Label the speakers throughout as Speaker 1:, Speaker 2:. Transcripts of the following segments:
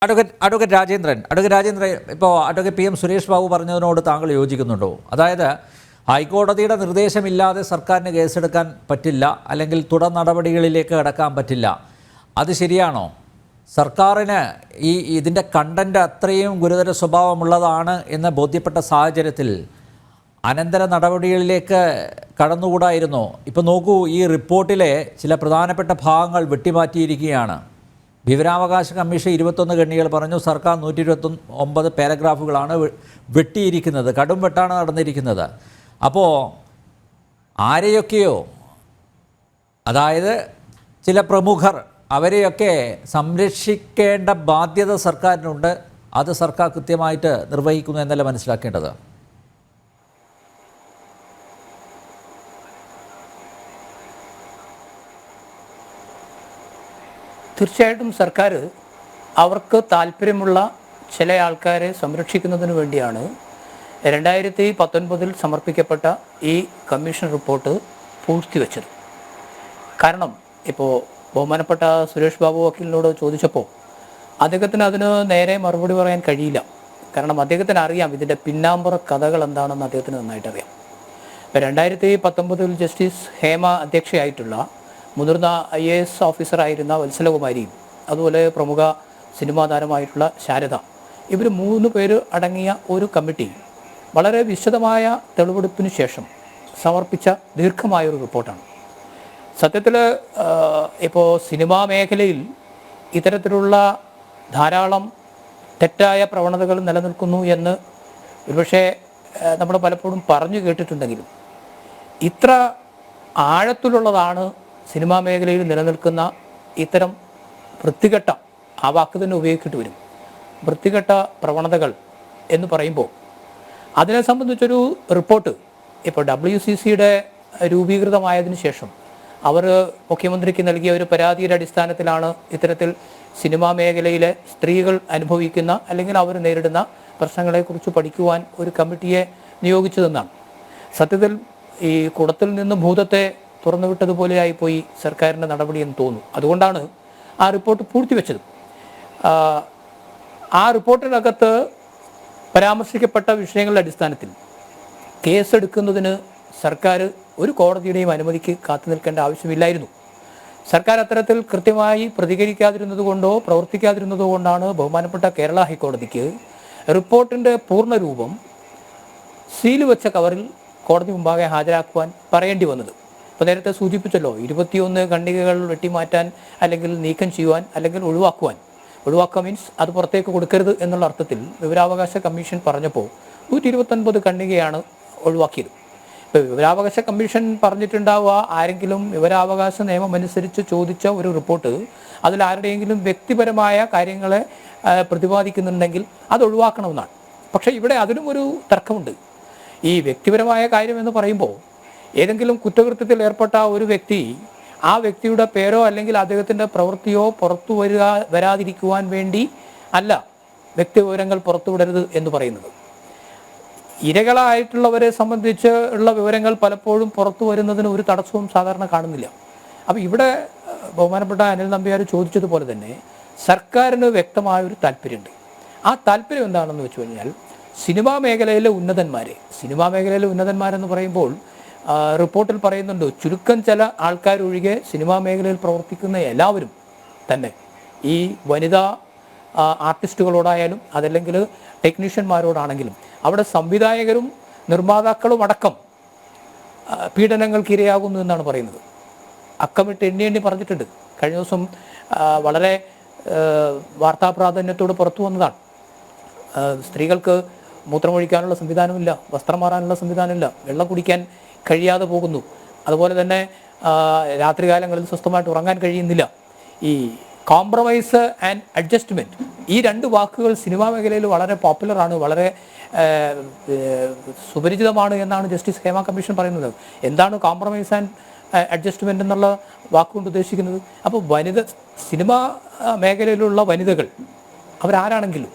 Speaker 1: Advocate Rajendran ഇപ്പോൾ advocate PM Suresh Babu പറഞ്ഞതിനോട് താങ്കൾ യോജിക്കുന്നുണ്ടോ? അതായത് ഹൈക്കോടതിയുടെ നിർദ്ദേശമില്ലാതെ സർക്കാരിന് കേസെടുക്കാൻ പറ്റില്ല, അല്ലെങ്കിൽ തുടർ നടപടികളിലേക്ക് കടക്കാൻ പറ്റില്ല, അത് ശരിയാണോ? സർക്കാരിന് ഇതിൻ്റെ കണ്ടന്റ് അത്രയും ഗുരുതര സ്വഭാവമുള്ളതാണ് എന്ന് ബോധ്യപ്പെട്ട സാഹചര്യത്തിൽ അനന്തര നടപടികളിലേക്ക് കടന്നുകൂടായിരുന്നോ? ഇപ്പോൾ നോക്കൂ, ഈ റിപ്പോർട്ടിലെ ചില പ്രധാനപ്പെട്ട ഭാഗങ്ങൾ വെട്ടിമാറ്റിയിരിക്കുകയാണ്. വിവരാവകാശ കമ്മീഷൻ 21 ഖണ്ഡികകൾ പറഞ്ഞു, സർക്കാർ 129 പാരഗ്രാഫുകളാണ് വെട്ടിയിരിക്കുന്നത്. കടും വെട്ടാണ് നടന്നിരിക്കുന്നത്. അപ്പോൾ ആരെയൊക്കെയോ, അതായത് ചില പ്രമുഖർ, അവരെയൊക്കെ സംരക്ഷിക്കേണ്ട ബാധ്യത സർക്കാരിനുണ്ട്. അത് സർക്കാർ കൃത്യമായിട്ട് നിർവഹിക്കുന്നു എന്നല്ല മനസ്സിലാക്കേണ്ടത്.
Speaker 2: തീർച്ചയായിട്ടും സർക്കാർ അവർക്ക് താല്പര്യമുള്ള ചില ആൾക്കാരെ സംരക്ഷിക്കുന്നതിന് വേണ്ടിയാണ് 2019 സമർപ്പിക്കപ്പെട്ട ഈ കമ്മീഷൻ റിപ്പോർട്ട് പൂഴ്ത്തിവെച്ചത്. കാരണം ഇപ്പോൾ ബഹുമാനപ്പെട്ട സുരേഷ് ബാബു വക്കീലിനോട് ചോദിച്ചപ്പോൾ അദ്ദേഹത്തിന് അതിന് നേരെ മറുപടി പറയാൻ കഴിയില്ല. കാരണം അദ്ദേഹത്തിന് അറിയാം ഇതിൻ്റെ പിന്നാമ്പുറ കഥകൾ എന്താണെന്ന് അദ്ദേഹത്തിന് നന്നായിട്ട് അറിയാം. ഇപ്പോൾ 2019 ജസ്റ്റിസ് ഹേമ അധ്യക്ഷയായിട്ടുള്ള മുതിർന്ന IAS ഓഫീസറായിരുന്ന വത്സലകുമാരിയും അതുപോലെ പ്രമുഖ സിനിമാ താരമായിട്ടുള്ള ശാരദ, ഇവർ 3 പേര് അടങ്ങിയ ഒരു കമ്മിറ്റി വളരെ വിശദമായ തെളിവെടുപ്പിന് ശേഷം സമർപ്പിച്ച ദീർഘമായൊരു റിപ്പോർട്ടാണ്. സത്യത്തിൽ ഇപ്പോൾ സിനിമാ മേഖലയിൽ ഇത്തരത്തിലുള്ള ധാരാളം തെറ്റായ പ്രവണതകൾ നിലനിൽക്കുന്നു എന്ന് ഒരുപക്ഷെ നമ്മൾ പലപ്പോഴും പറഞ്ഞു കേട്ടിട്ടുണ്ടെങ്കിലും ഇത്ര ആഴത്തിലുള്ളതാണ് സിനിമാ മേഖലയിൽ നിലനിൽക്കുന്ന ഇത്തരം വൃത്തികെട്ട, ആ വാക്ക് തന്നെ ഉപയോഗിക്കേണ്ടി വരും, വൃത്തികെട്ട പ്രവണതകൾ എന്ന് പറയുമ്പോൾ അതിനെ സംബന്ധിച്ചൊരു റിപ്പോർട്ട് ഇപ്പോൾ WCCയുടെ രൂപീകൃതമായതിനു ശേഷം അവർ മുഖ്യമന്ത്രിക്ക് നൽകിയ ഒരു പരാതിയുടെ അടിസ്ഥാനത്തിലാണ് ഇത്തരത്തിൽ സിനിമാ മേഖലയിലെ സ്ത്രീകൾ അനുഭവിക്കുന്ന അല്ലെങ്കിൽ അവർ നേരിടുന്ന പ്രശ്നങ്ങളെക്കുറിച്ച് പഠിക്കുവാൻ ഒരു കമ്മിറ്റിയെ നിയോഗിച്ചതെന്നാണ്. സത്യത്തിൽ ഈ കുടത്തിൽ നിന്ന് ഭൂതത്തെ തുറന്നുവിട്ടതുപോലെയായിപ്പോയി സർക്കാരിൻ്റെ നടപടിയെന്ന് തോന്നുന്നു. അതുകൊണ്ടാണ് ആ റിപ്പോർട്ട് പൂഴ്ത്തിവെച്ചത്. ആ റിപ്പോർട്ടിനകത്ത് പരാമർശിക്കപ്പെട്ട വിഷയങ്ങളുടെ അടിസ്ഥാനത്തിൽ കേസെടുക്കുന്നതിന് സർക്കാർ ഒരു കോടതിയുടെയും അനുമതിക്ക് കാത്തു നിൽക്കേണ്ട ആവശ്യമില്ലായിരുന്നു. സർക്കാർ അത്തരത്തിൽ കൃത്യമായി പ്രതികരിക്കാതിരുന്നത് കൊണ്ടോ പ്രവർത്തിക്കാതിരുന്നത് കൊണ്ടാണ് ബഹുമാനപ്പെട്ട കേരള ഹൈക്കോടതിക്ക് റിപ്പോർട്ടിൻ്റെ പൂർണ്ണരൂപം സീൽ വെച്ച കവറിൽ കോടതി മുമ്പാകെ ഹാജരാക്കുവാൻ പറയേണ്ടി വന്നത്. ഇപ്പോൾ നേരത്തെ സൂചിപ്പിച്ചല്ലോ, 21 ഖണ്ഡികകൾ വെട്ടിമാറ്റാൻ അല്ലെങ്കിൽ നീക്കം ചെയ്യുവാൻ അല്ലെങ്കിൽ ഒഴിവാക്കുക മീൻസ് അത് പുറത്തേക്ക് കൊടുക്കരുത് എന്നുള്ള അർത്ഥത്തിൽ വിവരാവകാശ കമ്മീഷൻ പറഞ്ഞപ്പോൾ 129 ഖണ്ഡികയാണ് ഒഴിവാക്കിയത്. ഇപ്പോൾ വിവരാവകാശ കമ്മീഷൻ പറഞ്ഞിട്ടുണ്ടാവുക, ആരെങ്കിലും വിവരാവകാശ നിയമം അനുസരിച്ച് ചോദിച്ച ഒരു റിപ്പോർട്ട് അതിൽ ആരുടെയെങ്കിലും വ്യക്തിപരമായ കാര്യങ്ങളെ പ്രതിപാദിക്കുന്നുണ്ടെങ്കിൽ അത് ഒഴിവാക്കണമെന്നാണ്. പക്ഷേ ഇവിടെ അതിനും ഒരു തർക്കമുണ്ട്. ഈ വ്യക്തിപരമായ കാര്യം എന്ന് പറയുമ്പോൾ ഏതെങ്കിലും കുറ്റകൃത്യത്തിൽ ഏർപ്പെട്ട ഒരു വ്യക്തി, ആ വ്യക്തിയുടെ പേരോ അല്ലെങ്കിൽ അദ്ദേഹത്തിൻ്റെ പ്രവൃത്തിയോ പുറത്തു വരാതിരിക്കുവാൻ വേണ്ടി അല്ല വ്യക്തിവിവരങ്ങൾ പുറത്തുവിടരുത് എന്ന് പറയുന്നത്. ഇരകളായിട്ടുള്ളവരെ സംബന്ധിച്ച് ഉള്ള വിവരങ്ങൾ പലപ്പോഴും പുറത്തു വരുന്നതിന് ഒരു തടസ്സവും സാധാരണ കാണുന്നില്ല. അപ്പോൾ ഇവിടെ ബഹുമാനപ്പെട്ട അനിൽ നമ്പ്യാർ ചോദിച്ചതുപോലെ തന്നെ സർക്കാരിന് വ്യക്തമായൊരു താല്പര്യമുണ്ട്. ആ താല്പര്യം എന്താണെന്ന് വെച്ച് കഴിഞ്ഞാൽ സിനിമാ മേഖലയിലെ ഉന്നതന്മാരെന്ന് പറയുമ്പോൾ റിപ്പോർട്ടിൽ പറയുന്നുണ്ട്, ചുരുക്കം ചില ആൾക്കാരൊഴികെ സിനിമാ മേഖലയിൽ പ്രവർത്തിക്കുന്ന എല്ലാവരും തന്നെ ഈ വനിതാ ആർട്ടിസ്റ്റുകളോടായാലും അതല്ലെങ്കിൽ ടെക്നീഷ്യന്മാരോടാണെങ്കിലും അവിടെ സംവിധായകരും നിർമ്മാതാക്കളും അടക്കം പീഡനങ്ങൾക്ക് ഇരയാകുന്നു എന്നാണ് പറയുന്നത്. അക്കമിട്ട് എണ്ണി പറഞ്ഞിട്ടുണ്ട്. കഴിഞ്ഞ ദിവസം വളരെ വാർത്താ പ്രാധാന്യത്തോട് പുറത്തു വന്നതാണ്. സ്ത്രീകൾക്ക് മൂത്രമൊഴിക്കാനുള്ള സംവിധാനമില്ല, വസ്ത്രം മാറാനുള്ള സംവിധാനമില്ല, വെള്ളം കുടിക്കാൻ കഴിയാതെ പോകുന്നു, അതുപോലെ തന്നെ രാത്രികാലങ്ങളിൽ സ്വസ്ഥമായിട്ട് ഉറങ്ങാൻ കഴിയുന്നില്ല. ഈ കോംപ്രമൈസ് ആൻഡ് അഡ്ജസ്റ്റ്മെൻറ്റ്, ഈ 2 വാക്കുകൾ സിനിമാ മേഖലയിൽ വളരെ പോപ്പുലറാണ്, വളരെ സുപരിചിതമാണ് എന്നാണ് ജസ്റ്റിസ് ഹേമ കമ്മീഷൻ പറയുന്നത്. എന്താണ് കോംപ്രമൈസ് ആൻഡ് അഡ്ജസ്റ്റ്മെൻറ്റ് എന്നുള്ള വാക്കുകൊണ്ട് ഉദ്ദേശിക്കുന്നത്? അപ്പോൾ സിനിമാ മേഖലയിലുള്ള വനിതകൾ അവരാരാണെങ്കിലും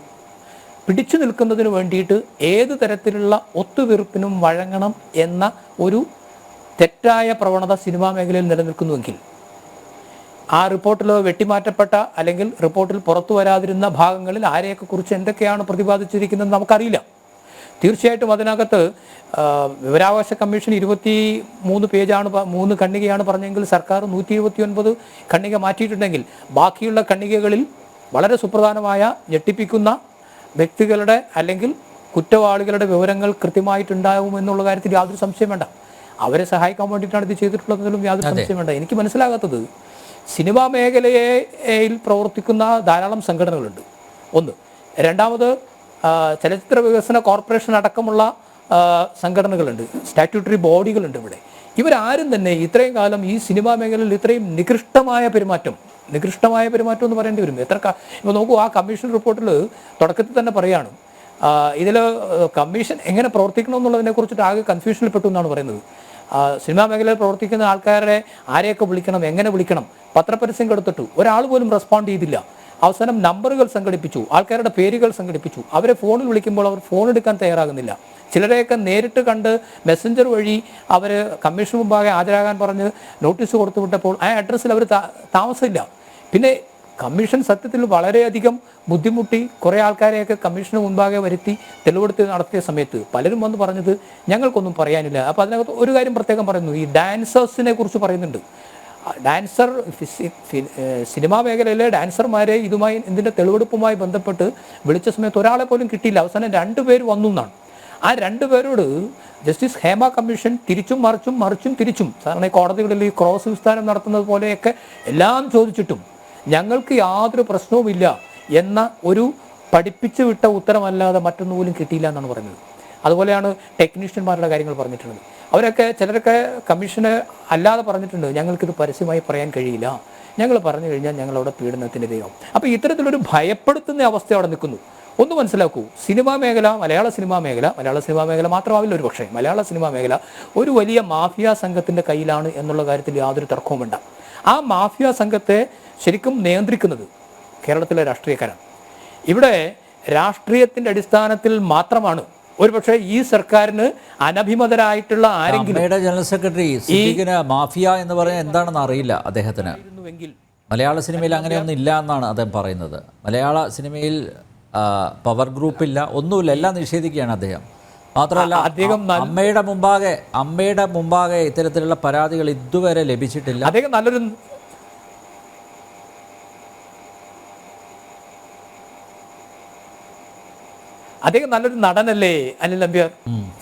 Speaker 2: പിടിച്ചു നിൽക്കുന്നതിന് വേണ്ടിയിട്ട് ഏത് തരത്തിലുള്ള ഒത്തുതീർപ്പിനും വഴങ്ങണം എന്ന ഒരു തെറ്റായ പ്രവണത സിനിമാ മേഖലയിൽ നിലനിൽക്കുന്നുവെങ്കിൽ ആ റിപ്പോർട്ടിൽ വെട്ടിമാറ്റപ്പെട്ട അല്ലെങ്കിൽ റിപ്പോർട്ടിൽ പുറത്തു വരാതിരുന്ന ഭാഗങ്ങളിൽ ആരെയൊക്കെ കുറിച്ച് എന്തൊക്കെയാണ് പ്രതിപാദിച്ചിരിക്കുന്നത് നമുക്കറിയില്ല. തീർച്ചയായിട്ടും അതിനകത്ത് വിവരാവകാശ കമ്മീഷൻ 23 പേജാണ് 3 ഖണ്ഡികയാണ് പറഞ്ഞെങ്കിൽ സർക്കാർ 129 ഖണ്ഡിക മാറ്റിയിട്ടുണ്ടെങ്കിൽ ബാക്കിയുള്ള ഖണ്ഡികകളിൽ വളരെ സുപ്രധാനമായ ഞെട്ടിപ്പിക്കുന്ന വ്യക്തികളുടെ അല്ലെങ്കിൽ കുറ്റവാളികളുടെ വിവരങ്ങൾ കൃത്യമായിട്ടുണ്ടാകുമെന്നുള്ള കാര്യത്തിൽ യാതൊരു സംശയം വേണ്ട. അവരെ സഹായിക്കാൻ വേണ്ടിയിട്ടാണ് ഇത് ചെയ്തിട്ടുള്ളതെങ്കിലും യാതൊരു സംശയം വേണ്ട. എനിക്ക് മനസ്സിലാകാത്തത് സിനിമാ മേഖലയിൽ പ്രവർത്തിക്കുന്ന ധാരാളം സംഘടനകളുണ്ട്, ഒന്ന്. രണ്ടാമത് ചലച്ചിത്ര വികസന കോർപ്പറേഷൻ അടക്കമുള്ള സംഘടനകളുണ്ട്, സ്റ്റാറ്റ്യൂട്ടറി ബോഡികളുണ്ട്. ഇവരാരും തന്നെ ഇത്രയും കാലം ഈ സിനിമാ മേഖലയിൽ ഇത്രയും നികൃഷ്ടമായ പെരുമാറ്റം എന്ന് പറയേണ്ടി വരും. ഇപ്പോൾ നോക്കൂ, ആ കമ്മീഷൻ റിപ്പോർട്ടിൽ തുടക്കത്തിൽ തന്നെ പറയാണ് ഇതിൽ കമ്മീഷൻ എങ്ങനെ പ്രവർത്തിക്കണം എന്നുള്ളതിനെ കുറിച്ചിട്ട് ആകെ കൺഫ്യൂഷനിൽ പെട്ടു എന്നാണ് പറയുന്നത്. സിനിമാ മേഖലയിൽ പ്രവർത്തിക്കുന്ന ആൾക്കാരെ ആരെയൊക്കെ വിളിക്കണം, എങ്ങനെ വിളിക്കണം, പത്രപരസ്യം കൊടുത്തിട്ടു, ഒരാൾ പോലും റെസ്പോണ്ട് ചെയ്തില്ല. അവസാനം നമ്പറുകൾ സംഘടിപ്പിച്ചു, ആൾക്കാരുടെ പേരുകൾ സംഘടിപ്പിച്ചു, അവരെ ഫോണിൽ വിളിക്കുമ്പോൾ അവർ ഫോൺ എടുക്കാൻ തയ്യാറാകുന്നില്ല. ചിലരെയൊക്കെ നേരിട്ട് കണ്ട് മെസ്സഞ്ചർ വഴി അവർ കമ്മീഷൻ മുമ്പാകെ ഹാജരാകാൻ പറഞ്ഞ് നോട്ടീസ് കൊടുത്തു വിട്ടപ്പോൾ ആ അഡ്രസ്സിൽ അവർ താമസമില്ല. പിന്നെ കമ്മീഷൻ സത്യത്തിൽ വളരെയധികം ബുദ്ധിമുട്ടി കുറേ ആൾക്കാരെയൊക്കെ കമ്മീഷന് മുൻപാകെ വരുത്തി തെളിവെടുത്ത് നടത്തിയ സമയത്ത് പലരും വന്ന് പറഞ്ഞത് ഞങ്ങൾക്കൊന്നും പറയാനില്ല. അപ്പോൾ അതിനകത്ത് ഒരു കാര്യം പ്രത്യേകം പറയുന്നു, ഈ ഡാൻസേഴ്സിനെ കുറിച്ച് പറയുന്നുണ്ട്. ഡാൻസർ സിനിമാ മേഖലയിലെ ഡാൻസർമാരെ ഇതിൻ്റെ തെളിവെടുപ്പുമായി ബന്ധപ്പെട്ട് വിളിച്ച സമയത്ത് ഒരാളെ പോലും കിട്ടിയില്ല. അവസാനം 2 പേര് വന്നു എന്നാണ്. ആ 2 പേരോട് ജസ്റ്റിസ് ഹേമ കമ്മീഷൻ തിരിച്ചും മറിച്ചും തിരിച്ചും സാധാരണ കോടതികളിൽ ഈ ക്രോസ് വിസ്താരം നടത്തുന്നത് പോലെയൊക്കെ എല്ലാം ചോദിച്ചിട്ടും ഞങ്ങൾക്ക് യാതൊരു പ്രശ്നവുമില്ല എന്ന ഒരു പഠിപ്പിച്ചു വിട്ട ഉത്തരമല്ലാതെ മറ്റൊന്നുപോലും കിട്ടിയില്ല എന്നാണ് പറയുന്നത്. അതുപോലെയാണ് ടെക്നീഷ്യന്മാരുടെ കാര്യങ്ങൾ പറഞ്ഞിട്ടുള്ളത്. ചിലരൊക്കെ കമ്മീഷന് അല്ലാതെ പറഞ്ഞിട്ടുണ്ട്, ഞങ്ങൾക്കിത് പരസ്യമായി പറയാൻ കഴിയില്ല, ഞങ്ങൾ പറഞ്ഞു കഴിഞ്ഞാൽ ഞങ്ങളവിടെ പീഡനത്തിൻ്റെ ദൈവം. അപ്പോൾ ഇത്തരത്തിലൊരു ഭയപ്പെടുത്തുന്ന അവസ്ഥ അവിടെ നിൽക്കുന്നു. ഒന്ന് മനസ്സിലാക്കൂ, മലയാള സിനിമാ മേഖല മാത്രമാവില്ല, ഒരു പക്ഷേ മലയാള സിനിമാ മേഖല ഒരു വലിയ മാഫിയ സംഘത്തിൻ്റെ കയ്യിലാണ് എന്നുള്ള കാര്യത്തിൽ യാതൊരു തർക്കവും വേണ്ട. ആ മാഫിയ സംഘത്തെ ശരിക്കും നിയന്ത്രിക്കുന്നത് കേരളത്തിലെ രാഷ്ട്രീയക്കാരാണ്. ഇവിടെ രാഷ്ട്രീയത്തിൻ്റെ അടിസ്ഥാനത്തിൽ മാത്രമാണ് ഒരുപക്ഷെ ഈ സർക്കാരിന് അനഭിമതരായിട്ടുള്ള ആരെങ്കിലും
Speaker 1: ജനറൽ സെക്രട്ടറി മാഫിയ എന്ന് പറയാൻ എന്താണെന്ന് അറിയില്ല അദ്ദേഹത്തിന്. മലയാള സിനിമയിൽ അങ്ങനെയൊന്നും ഇല്ല എന്നാണ് അദ്ദേഹം പറയുന്നത്. മലയാള സിനിമയിൽ പവർ ഗ്രൂപ്പില്ല, ഒന്നുമില്ല, എല്ലാം നിഷേധിക്കുകയാണ് അദ്ദേഹം. മാത്രമല്ല അമ്മയുടെ മുമ്പാകെ ഇത്തരത്തിലുള്ള പരാതികൾ ഇതുവരെ ലഭിച്ചിട്ടില്ല.
Speaker 2: അദ്ദേഹം നല്ലൊരു നടനല്ലേ അനിൽ നമ്പ്യാർ.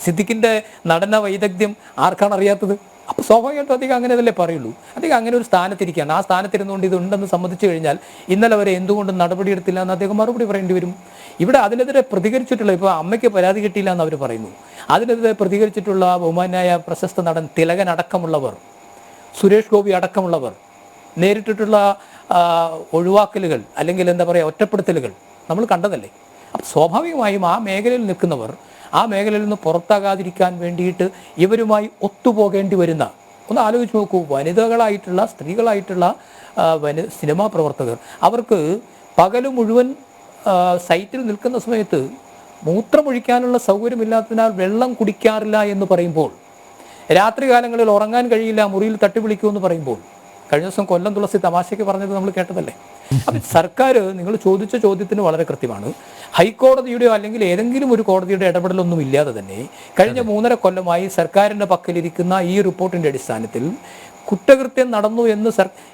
Speaker 2: സിദ്ദിഖിന്റെ നടന വൈദഗ്ധ്യം ആർക്കാണ് അറിയാത്തത്? അപ്പൊ സ്വാഭാവികമായിട്ടും അദ്ദേഹം അങ്ങനെ അതല്ലേ പറയുള്ളൂ. അദ്ദേഹം അങ്ങനെ ഒരു സ്ഥാനത്തിരിക്കുകയാണ്. ആ സ്ഥാനത്തിരുന്നുകൊണ്ട് ഇതുണ്ടെന്ന് സമ്മതിച്ചു കഴിഞ്ഞാൽ ഇന്നലെ വരെ എന്തുകൊണ്ടും നടപടിയെടുത്തില്ല എന്ന് അദ്ദേഹം മറുപടി പറയേണ്ടി വരും. ഇവിടെ അതിനെതിരെ പ്രതികരിച്ചിട്ടുള്ള, ഇപ്പോൾ അമ്മയ്ക്ക് പരാതി കിട്ടിയില്ല എന്ന് അവർ പറയുന്നു, അതിനെതിരെ പ്രതികരിച്ചിട്ടുള്ള ബഹുമാനായ പ്രശസ്ത നടൻ തിലകൻ അടക്കമുള്ളവർ, സുരേഷ് ഗോപി അടക്കമുള്ളവർ നേരിട്ടിട്ടുള്ള ഒഴിവാക്കലുകൾ അല്ലെങ്കിൽ ഒറ്റപ്പെടുത്തലുകൾ നമ്മൾ കണ്ടതല്ലേ. അപ്പം സ്വാഭാവികമായും ആ മേഖലയിൽ നിൽക്കുന്നവർ ആ മേഖലയിൽ നിന്ന് പുറത്താകാതിരിക്കാൻ വേണ്ടിയിട്ട് ഇവരുമായി ഒത്തുപോകേണ്ടി വരുന്ന, ഒന്ന് ആലോചിച്ച് നോക്കൂ, വനിതകളായിട്ടുള്ള സ്ത്രീകളായിട്ടുള്ള സിനിമാ പ്രവർത്തകർ, അവർക്ക് പകൽ മുഴുവൻ സൈറ്റിൽ നിൽക്കുന്ന സമയത്ത് മൂത്രമൊഴിക്കാനുള്ള സൗകര്യമില്ലാത്തതിനാൽ വെള്ളം കുടിക്കാറില്ല എന്ന് പറയുമ്പോൾ, രാത്രികാലങ്ങളിൽ ഉറങ്ങാൻ കഴിയില്ല, മുറിയിൽ തട്ടിവിളിക്കുമെന്ന് പറയുമ്പോൾ, കഴിഞ്ഞ ദിവസം കൊല്ലം തുളസി തമാശയ്ക്ക് പറഞ്ഞത് നമ്മൾ കേട്ടതല്ലേ. അപ്പം സർക്കാർ നിങ്ങൾ ചോദിച്ച ചോദ്യത്തിന് വളരെ കൃത്യമാണ്. ഹൈക്കോടതിയുടെയോ അല്ലെങ്കിൽ ഏതെങ്കിലും ഒരു കോടതിയുടെ ഇടപെടലൊന്നും ഇല്ലാതെ തന്നെ കഴിഞ്ഞ 3.5 കൊല്ലമായി സർക്കാരിൻ്റെ പക്കലിരിക്കുന്ന ഈ റിപ്പോർട്ടിൻ്റെ അടിസ്ഥാനത്തിൽ കുറ്റകൃത്യം നടന്നു എന്ന്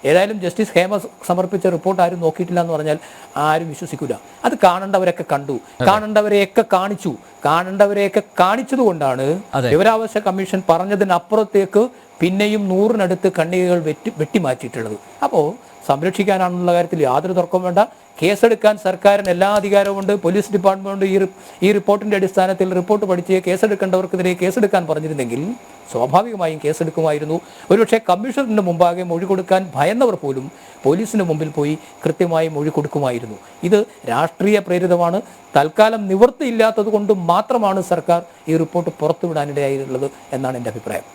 Speaker 2: ഏതായാലും ജസ്റ്റിസ് ഹേമ സമർപ്പിച്ച റിപ്പോർട്ട് ആരും നോക്കിയിട്ടില്ല എന്ന് പറഞ്ഞാൽ ആരും വിശ്വസിക്കില്ല. അത് കാണേണ്ടവരൊക്കെ കണ്ടു, കാണേണ്ടവരെയൊക്കെ കാണിച്ചത് കൊണ്ടാണ് വിവരാവകാശ കമ്മീഷൻ പറഞ്ഞതിനപ്പുറത്തേക്ക് പിന്നെയും 100-നടുത്ത് ഖണ്ഡികകൾ വെട്ടിമാറ്റിയിട്ടുള്ളത്. അപ്പോൾ സംരക്ഷിക്കാനാണെന്നുള്ള കാര്യത്തിൽ യാതൊരു തർക്കവും വേണ്ട. കേസെടുക്കാൻ സർക്കാരിന് എല്ലാ അധികാരവുമുണ്ട്. പോലീസ് ഡിപ്പാർട്ട്മെന്റ് ഈ റിപ്പോർട്ടിന്റെ അടിസ്ഥാനത്തിൽ റിപ്പോർട്ട് പഠിച്ച് കേസെടുക്കേണ്ടവർക്കെതിരെ കേസെടുക്കാൻ പറഞ്ഞിരുന്നെങ്കിൽ സ്വാഭാവികമായും കേസെടുക്കുമായിരുന്നു. ഒരുപക്ഷെ കമ്മീഷണറിന്റെ മുമ്പാകെ മൊഴി കൊടുക്കാൻ ഭയന്നവർ പോലും പോലീസിന് മുമ്പിൽ പോയി കൃത്യമായി മൊഴി കൊടുക്കുമായിരുന്നു. ഇത് രാഷ്ട്രീയ പ്രേരിതമാണ്. തൽക്കാലം നിവൃത്തിയില്ലാത്തത് കൊണ്ട് മാത്രമാണ് സർക്കാർ ഈ റിപ്പോർട്ട് പുറത്തുവിടാനിടയായിട്ടുള്ളത് എന്നാണ് എൻ്റെ അഭിപ്രായം.